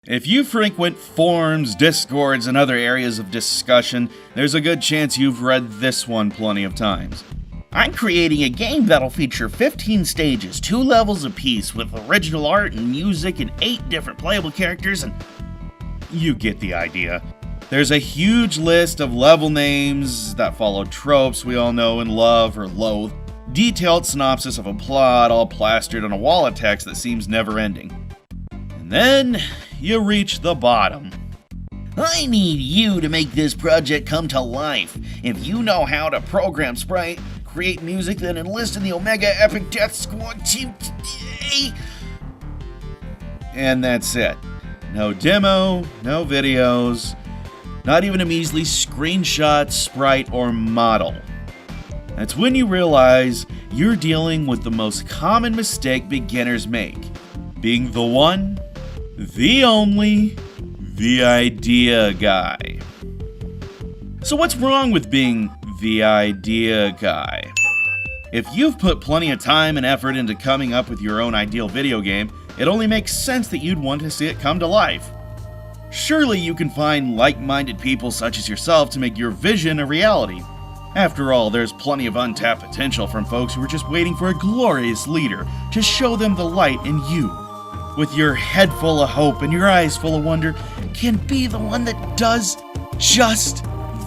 If you frequent forums, discords, and other areas of discussion, there's a good chance you've read this one plenty of times. I'm creating a game that'll feature 15 stages, 2 levels apiece, with original art and music and 8 different playable characters, and you get the idea. There's a huge list of level names that follow tropes we all know and love or loathe, detailed synopsis of a plot all plastered on a wall of text that seems never-ending. And then you reach the bottom. I need you to make this project come to life. If you know how to program sprite, create music, then enlist in the Omega Epic Death Squad team today. And that's it. No demo, no videos, not even a measly screenshot, sprite, or model. That's when you realize you're dealing with the most common mistake beginners make. Being the one, the only, the idea guy. So what's wrong with being the idea guy? If you've put plenty of time and effort into coming up with your own ideal video game, it only makes sense that you'd want to see it come to life. Surely you can find like-minded people such as yourself to make your vision a reality. After all, there's plenty of untapped potential from folks who are just waiting for a glorious leader to show them the light in you. With your head full of hope and your eyes full of wonder, can be the one that does just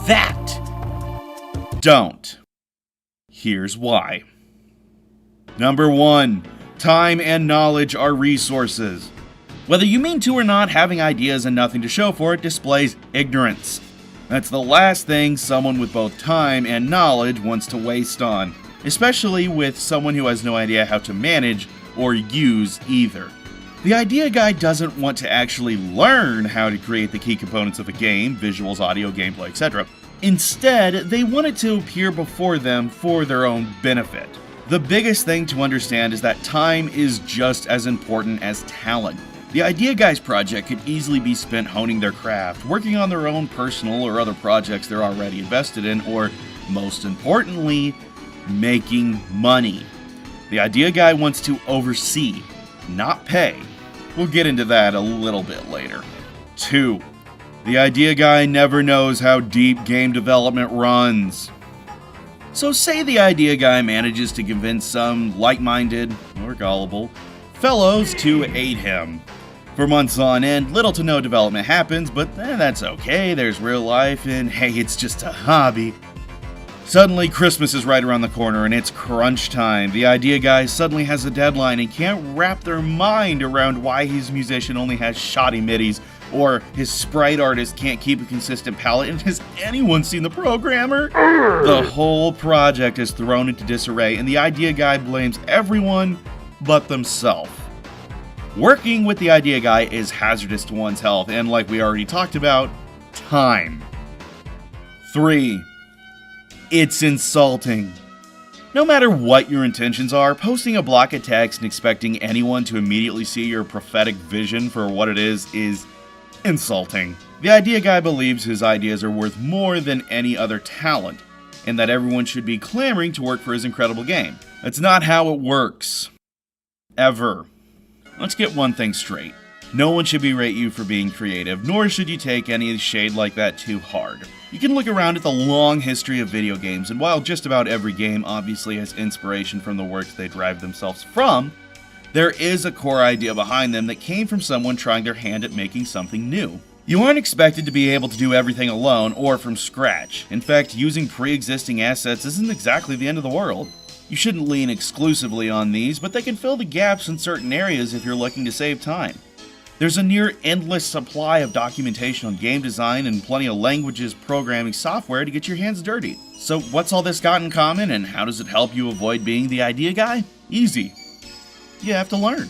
that. Don't. Here's why. Number 1. Time and knowledge are resources. Whether you mean to or not, having ideas and nothing to show for it displays ignorance. That's the last thing someone with both time and knowledge wants to waste on, especially with someone who has no idea how to manage or use either. The idea guy doesn't want to actually learn how to create the key components of a game, visuals, audio, gameplay, etc. Instead, they want it to appear before them for their own benefit. The biggest thing to understand is that time is just as important as talent. The idea guy's project could easily be spent honing their craft, working on their own personal or other projects they're already invested in, or, most importantly, making money. The idea guy wants to oversee, not pay. We'll get into that a little bit later. 2. The idea guy never knows how deep game development runs. So say the idea guy manages to convince some like-minded, or gullible, fellows to aid him. For months on end, little to no development happens, but that's okay, there's real life, and hey, it's just a hobby. Suddenly, Christmas is right around the corner and it's crunch time. The idea guy suddenly has a deadline and can't wrap their mind around why his musician only has shoddy midis, or his sprite artist can't keep a consistent palette, and has anyone seen the programmer? The whole project is thrown into disarray and the idea guy blames everyone but themselves. Working with the idea guy is hazardous to one's health and, like we already talked about, time. 3. It's insulting. No matter what your intentions are, posting a block of text and expecting anyone to immediately see your prophetic vision for what it is insulting. The idea guy believes his ideas are worth more than any other talent, and that everyone should be clamoring to work for his incredible game. That's not how it works. Ever. Let's get one thing straight. No one should berate you for being creative, nor should you take any shade like that too hard. You can look around at the long history of video games, and while just about every game obviously has inspiration from the works they derive themselves from, there is a core idea behind them that came from someone trying their hand at making something new. You aren't expected to be able to do everything alone or from scratch. In fact, using pre-existing assets isn't exactly the end of the world. You shouldn't lean exclusively on these, but they can fill the gaps in certain areas if you're looking to save time. There's a near endless supply of documentation on game design and plenty of languages, programming software to get your hands dirty. So what's all this got in common, and how does it help you avoid being the idea guy? Easy. You have to learn.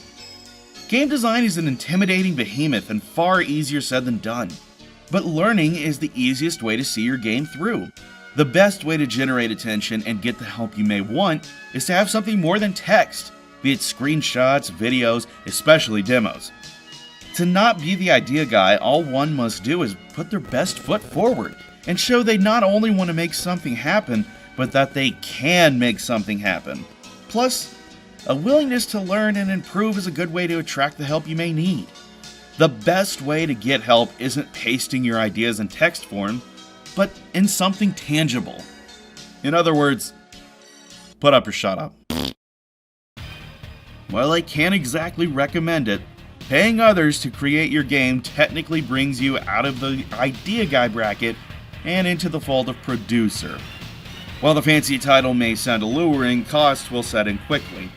Game design is an intimidating behemoth and far easier said than done. But learning is the easiest way to see your game through. The best way to generate attention and get the help you may want is to have something more than text, be it screenshots, videos, especially demos. To not be the idea guy, all one must do is put their best foot forward and show they not only want to make something happen, but that they can make something happen. Plus, a willingness to learn and improve is a good way to attract the help you may need. The best way to get help isn't pasting your ideas in text form, but in something tangible. In other words, put up or shut up. While I can't exactly recommend it, paying others to create your game technically brings you out of the idea guy bracket and into the fold of producer. While the fancy title may sound alluring, costs will set in quickly.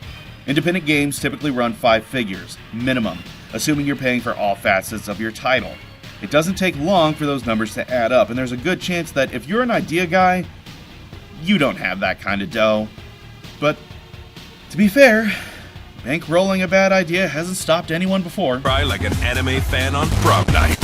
Independent games typically run 5 figures, minimum, assuming you're paying for all facets of your title. It doesn't take long for those numbers to add up, and there's a good chance that if you're an idea guy, you don't have that kind of dough. But to be fair, bankrolling a bad idea hasn't stopped anyone before. Cry like an anime fan on prom night.